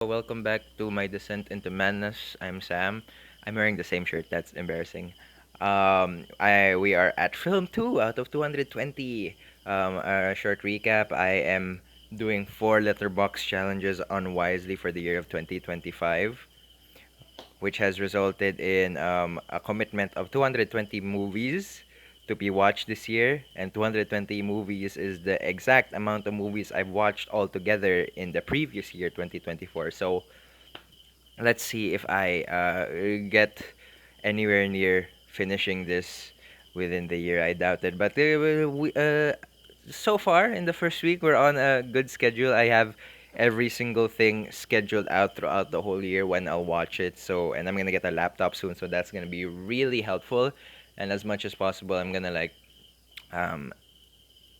Welcome back to my descent into madness. I'm Sam. I'm wearing the same shirt. That's embarrassing. I we are at film 2 out of 220. A short recap. I am doing four letterbox challenges unwisely for the year of 2025, which has resulted in a commitment of 220 movies to be watched this year, and 220 movies is the exact amount of movies I've watched altogether in the previous year, 2024. So let's see if I get anywhere near finishing this within the year. I doubt it, but so far in the first week we're on a good schedule. I have every single thing scheduled out throughout the whole year when I'll watch it. So, and I'm gonna get a laptop soon, so that's gonna be really helpful. And as much as possible, um,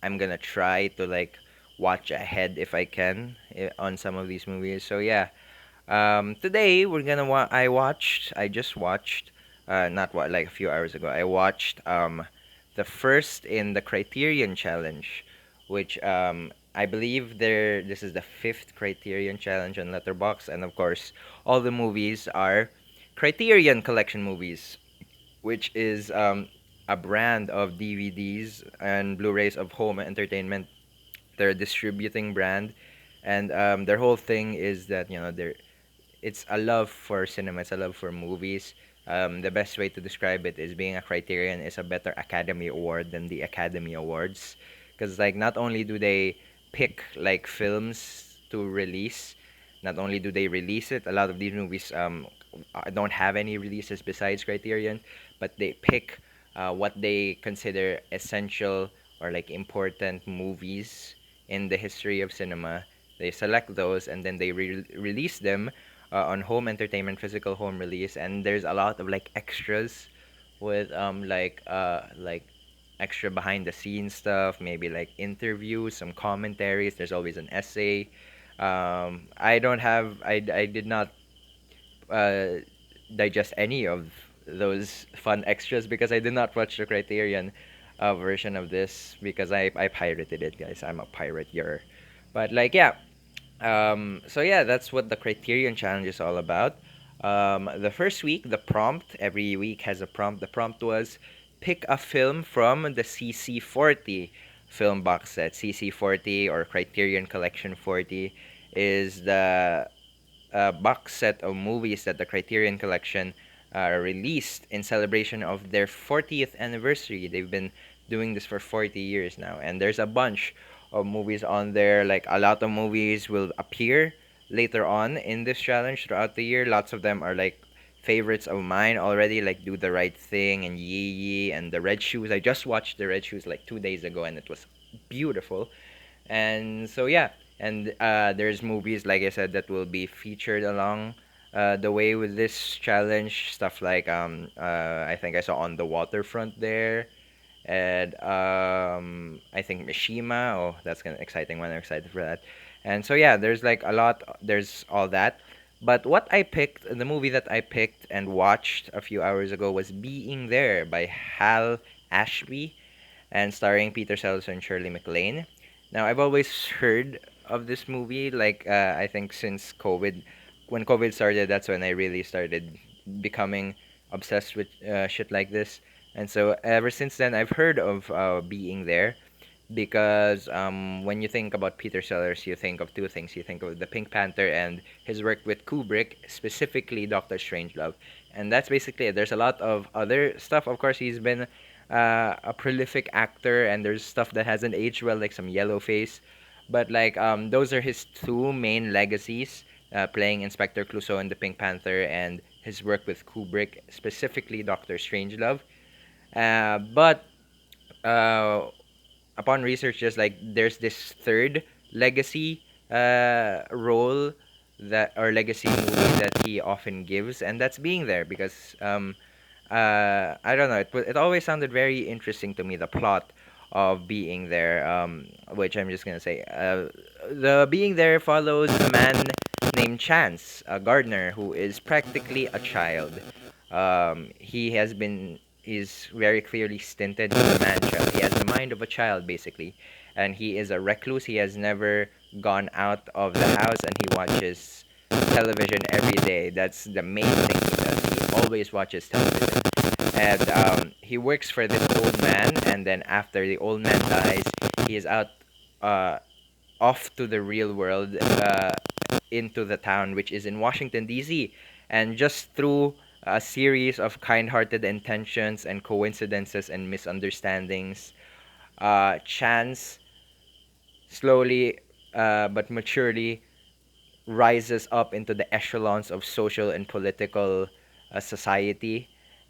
I'm gonna try to like watch ahead if I can on some of these movies. So yeah, today I just watched, not what like a few hours ago. I watched the first in the Criterion Challenge, which I believe this is the fifth Criterion Challenge on Letterboxd, and of course, all the movies are Criterion Collection movies, which is a brand of DVDs and Blu-rays of home entertainment. They're a distributing brand, and their whole thing is that it's a love for cinema, it's a love for movies. The best way to describe it is being a Criterion is a better Academy Award than the Academy Awards, because like not only do they pick like films to release, not only do they release it, a lot of these movies don't have any releases besides Criterion, but they pick what they consider essential or like important movies in the history of cinema. They select those and then they release them on home entertainment, physical home release, and there's a lot of like extras with like extra behind the scenes stuff, maybe like interviews, some commentaries. There's always an essay. I did not uh, digest any of those fun extras because I did not watch the Criterion version of this because I pirated it, guys. I'm a pirate, but like yeah, so yeah, that's what the Criterion Challenge is all about. The first week, the prompt, every week has a prompt. The prompt was pick a film from the CC40 film box set. CC40 or Criterion Collection 40 is the box set of movies that the Criterion Collection released in celebration of their 40th anniversary. They've been doing this for 40 years now, and there's a bunch of movies on there. Like a lot of movies will appear later on in this challenge throughout the year. Lots of them are like favorites of mine already, like Do the Right Thing and Yee Yee and The Red Shoes. I just watched The Red Shoes like 2 days ago, and it was beautiful. And so yeah, and there's movies like I said that will be featured along the way with this challenge. Stuff like I think I saw On the Waterfront there, and I think Mishima. Oh, that's gonna exciting one. I'm excited for that. And so yeah, there's like a lot. There's all that. But what I picked, the movie that I picked and watched a few hours ago was Being There by Hal Ashby and starring Peter Sellers and Shirley MacLaine. Now, I've always heard of this movie, like, I think since COVID. When COVID started, that's when I really started becoming obsessed with shit like this. And so, ever since then, I've heard of Being There because when you think about Peter Sellers, you think of two things. You think of the Pink Panther and his work with Kubrick, specifically Doctor Strangelove. And that's basically it. There's a lot of other stuff. Of course, he's been a prolific actor, and there's stuff that hasn't aged well, like some Yellow Face. But like those are his two main legacies, playing Inspector Clouseau in The Pink Panther and his work with Kubrick, specifically Doctor Strangelove. But uh, upon research, just like there's this third legacy role that or legacy movie that he often gives, and that's Being There because I don't know. It always sounded very interesting to me, the plot of Being There, which I'm just gonna say. The Being There follows a man named Chance, a gardener who is practically a child. He has been is very clearly stinted as a man child. He has the mind of a child basically, and he is a recluse. He has never gone out of the house, and he watches. television every day. That's the main thing he does. He always watches television. And he works for this old man, and then after the old man dies, he is out uh, off to the real world, into the town, which is in Washington, D.C. And just through a series of kind hearted intentions and coincidences and misunderstandings, Chance slowly but maturely rises up into the echelons of social and political society.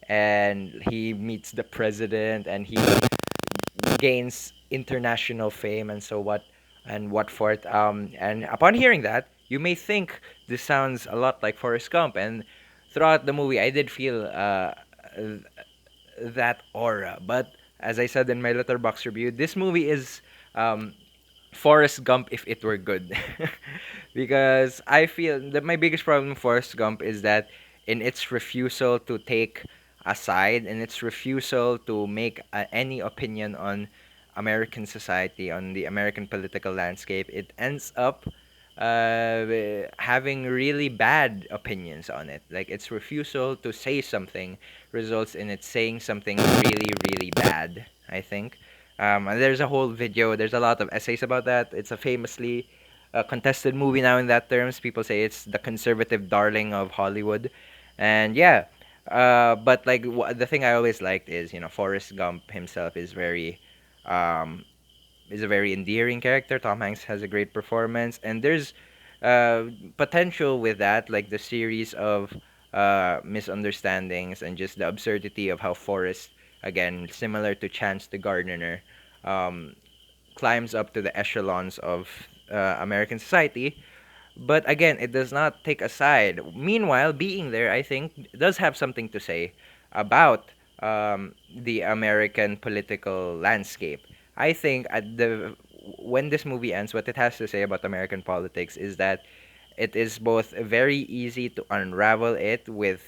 And he meets the president, and he gains international fame and so what and what forth. And upon hearing that, you may think this sounds a lot like Forrest Gump. And throughout the movie, I did feel that aura. But as I said in my letterbox review, this movie is um, Forrest Gump if it were good. Because I feel that my biggest problem with Forrest Gump is that in its refusal to take a side, and its refusal to make any opinion on American society, on the American political landscape, it ends up having really bad opinions on it. Like, its refusal to say something results in it saying something really, really bad, I think. And there's a whole video, there's a lot of essays about that. It's a famously contested movie now in that terms. People say it's the conservative darling of Hollywood. And yeah, but like the thing I always liked is, Forrest Gump himself um, is a very endearing character. Tom Hanks has a great performance, and there's potential with that, like the series of misunderstandings and just the absurdity of how Forrest, again, similar to Chance the Gardener, um, climbs up to the echelons of American society. But again, it does not take a side. Meanwhile, being there, I think, does have something to say about the American political landscape. I think at the when this movie ends, what it has to say about American politics is that it is both very easy to unravel it with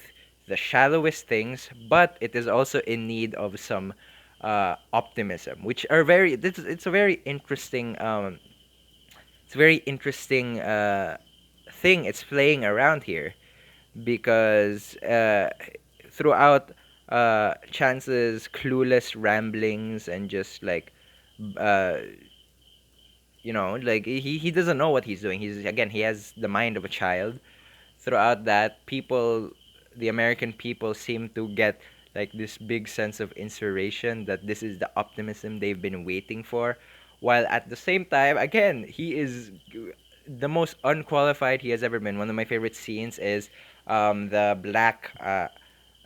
the shallowest things, but it is also in need of some optimism, which are very. It's a very interesting. It's a very interesting thing it's playing around here, because throughout Chance's clueless ramblings and just like uh, like he doesn't know what he's doing. He has the mind of a child. Throughout that, the American people seem to get like this big sense of inspiration that this is the optimism they've been waiting for, while at the same time, again, he is the most unqualified he has ever been. One of my favorite scenes is the black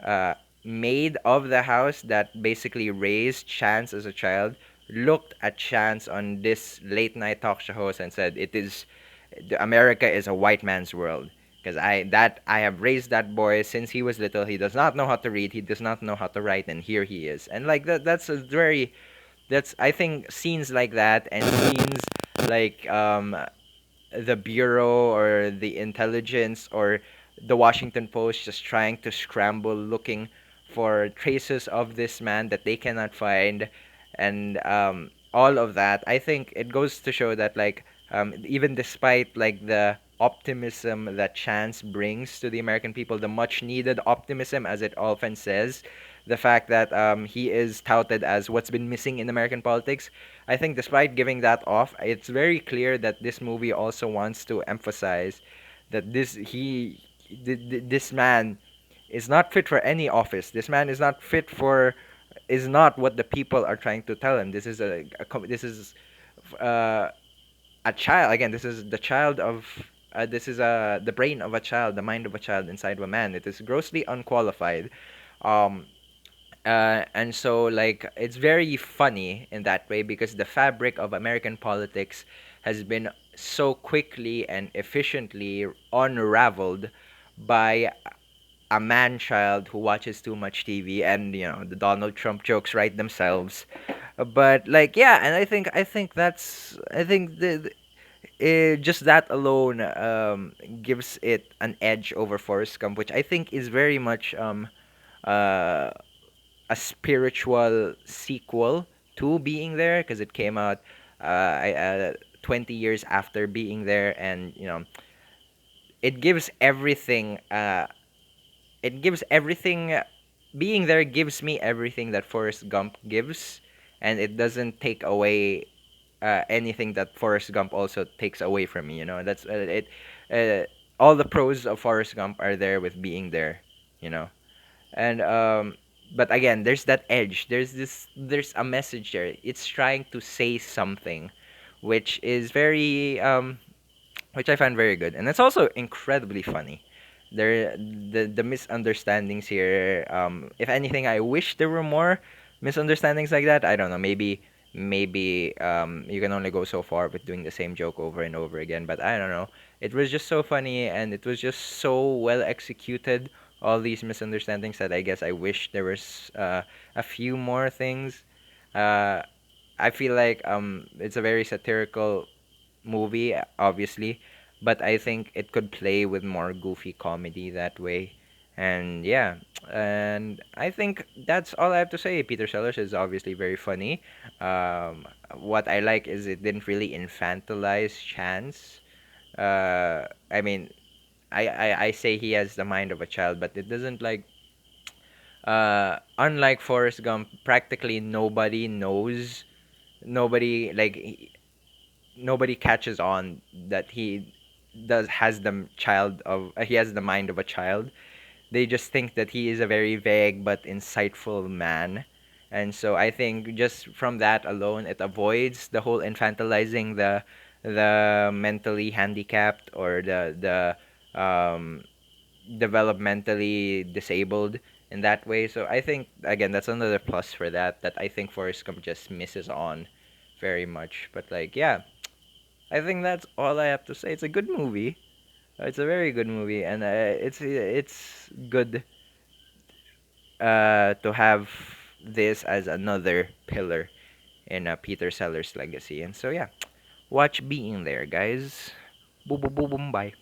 uh, maid of the house that basically raised Chance as a child looked at Chance on this late night talk show host and said, America is a white man's world." Because I have raised that boy since he was little. He does not know how to read. He does not know how to write, and here he is. And like that's a very that's I think scenes like that, and scenes like the bureau or the intelligence or the Washington Post just trying to scramble looking for traces of this man that they cannot find, and all of that. I think it goes to show that like even despite like the optimism that Chance brings to the American people, the much needed optimism, as it often says, the fact that he is touted as what's been missing in American politics. I think despite giving that off, it's very clear that this movie also wants to emphasize that this man is not fit for any office. This man is not what the people are trying to tell him. This is uh, a child. Again, this is the child of this is the brain of a child, the mind of a child inside of a man. It is grossly unqualified. Um, and so like it's very funny in that way because the fabric of American politics has been so quickly and efficiently unraveled by a man child who watches too much TV, and the Donald Trump jokes write themselves. But like yeah, and I think just that alone gives it an edge over Forrest Gump, which I think is very much uh a spiritual sequel to Being There, because it came out 20 years after Being There, and it gives everything. It gives everything. Being there gives me everything that Forrest Gump gives, and it doesn't take away anything that Forrest Gump also takes away from me. You know, that's it. Uh, all the pros of Forrest Gump are there with being there. You know, and but again, there's that edge. There's a message there. It's trying to say something, which is very which I find very good, and it's also incredibly funny. The misunderstandings here. If anything, I wish there were more misunderstandings like that. I don't know. Maybe you can only go so far with doing the same joke over and over again. But I don't know. It was just so funny, and it was just so well executed. All these misunderstandings that I guess I wish there was a few more things. Uh, I feel like it's a very satirical movie, obviously, but I think it could play with more goofy comedy that way. And yeah, and I think that's all I have to say. Peter Sellers is obviously very funny. What I like is it didn't really infantilize Chance. I mean, I say he has the mind of a child, but it doesn't like. Unlike Forrest Gump, practically nobody knows. Nobody nobody catches on that he does has the child of he has the mind of a child. They just think that he is a very vague but insightful man. And so I think just from that alone it avoids the whole infantilizing the mentally handicapped or the developmentally disabled in that way. So I think again that's another plus for that I think Forrest Gump just misses on very much. But like yeah, I think that's all I have to say. It's a good movie. It's a very good movie, and it's good to have this as another pillar in Peter Sellers' legacy. And so yeah, watch Being There, guys. Boom, boom, boom, boom, bye.